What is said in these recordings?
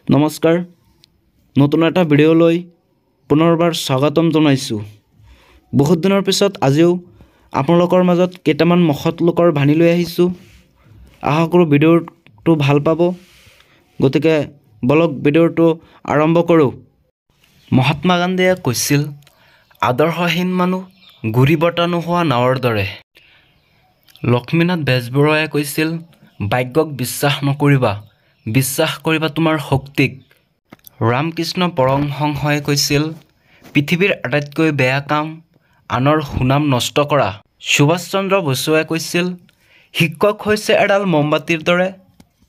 নমস্কাৰ নতুন এটা ভিডিঅ'লৈ পুনৰবাৰ স্বাগতম জনাইছোঁ। বহুত দিনৰ পিছত আজিও আপোনালোকৰ মাজত কেইটামান মহৎ লোকৰ বাণী লৈ আহিছোঁ। আশা কৰোঁ ভিডিঅ'টো ভাল পাব। গতিকে বলক ভিডিঅ'টো আৰম্ভ কৰোঁ। মহাত্মা গান্ধীয়ে কৈছিল, আদৰ্শহীন মানুহ গুৰি বতা নোহোৱা নাৱৰ দৰে। লক্ষ্মীনাথ বেজবৰুৱাই কৈছিল, ভাগ্যক বিশ্বাস নকৰিবা, বিশ্বাস কৰিবা তোমাৰ শক্তিক। ৰামকৃষ্ণ পৰমহংসই কৈছিল, পৃথিৱীৰ আটাইতকৈ বেয়া কাম আনৰ সুনাম নষ্ট কৰা। সুভাষ চন্দ্ৰ বসুৱে কৈছিল, শিক্ষক হৈছে এডাল মমবাতিৰ দৰে,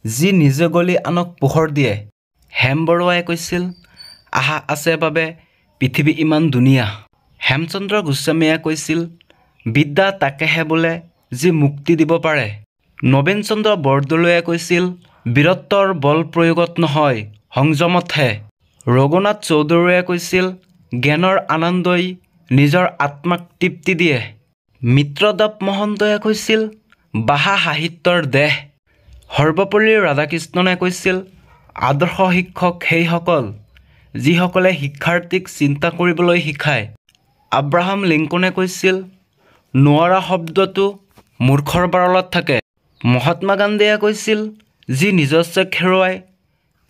যি নিজে গলি আনক পোহৰ দিয়ে। হেম বৰুৱাই কৈছিল, আশা আছে বাবে পৃথিৱী ইমান ধুনীয়া। হেমচন্দ্ৰ গোস্বামীয়ে কৈছিল, বিদ্যা তাকেহে বোলে যি মুক্তি দিব পাৰে। নবীন চন্দ্ৰ বৰদলৈয়ে কৈছিল, বীৰত্বৰ বল প্ৰয়োগত নহয়, সংযমতহে। ৰঘুনাথ চৌধুৰীয়ে কৈছিল, জ্ঞানৰ আনন্দই নিজৰ আত্মাক তৃপ্তি দিয়ে। মিত্ৰদেৱ মহন্তই কৈছিল, ভাষা সাহিত্যৰ দেশ। সৰ্বপল্লী ৰাধাকৃষ্ণনে কৈছিল, আদৰ্শ শিক্ষক সেইসকল যিসকলে শিক্ষাৰ্থীক চিন্তা কৰিবলৈ শিকায়। আব্ৰাহাম লিংকনে কৈছিল, নোৱাৰা শব্দটো মূৰ্খৰ বাৰালত থাকে। মহাত্মা গান্ধীয়ে কৈছিল, যি নিজস্বক হেৰুৱায়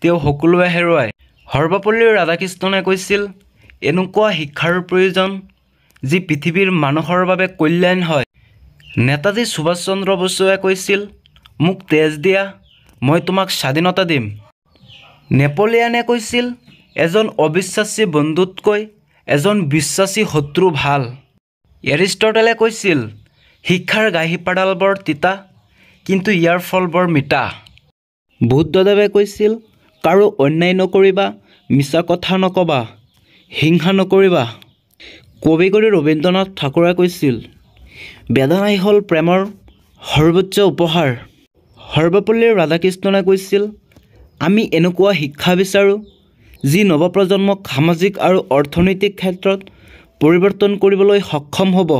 তেওঁ সকলোৱে হেৰুৱায়। সৰ্বপল্লী ৰাধাকৃষ্ণনে কৈছিল, এনেকুৱা শিক্ষাৰ প্ৰয়োজন যি পৃথিৱীৰ মানুহৰ বাবে কল্যাণ হয়। নেতাজী সুভাষ চন্দ্ৰ বসুৱে কৈছিল, মোক তেজ দিয়া, মই তোমাক স্বাধীনতা দিম। নেপোলিয়নে কৈছিল, এজন অবিশ্বাসী বন্ধুতকৈ এজন বিশ্বাসী শত্ৰু ভাল। এৰিষ্টটলে কৈছিল, শিক্ষাৰ ঘাইপাডাল বৰ তিতা, কিন্তু ইয়াৰ ফল বৰ মিঠা। বুদ্ধদেৱে কৈছিল, কাৰো অন্যায় নকৰিবা, মিছা কথা নকবা, হিংসা নকৰিবা। কবিগুৰু ৰবীন্দ্ৰনাথ ঠাকুৰে কৈছিল, বেদনাই হ'ল প্ৰেমৰ সৰ্বোচ্চ উপহাৰ। সৰ্বপল্লী ৰাধাকৃষ্ণনে কৈছিল, আমি এনেকুৱা শিক্ষা বিচাৰোঁ যি নৱপ্ৰজন্মক সামাজিক আৰু অৰ্থনৈতিক ক্ষেত্ৰত পৰিৱৰ্তন কৰিবলৈ সক্ষম হ'ব।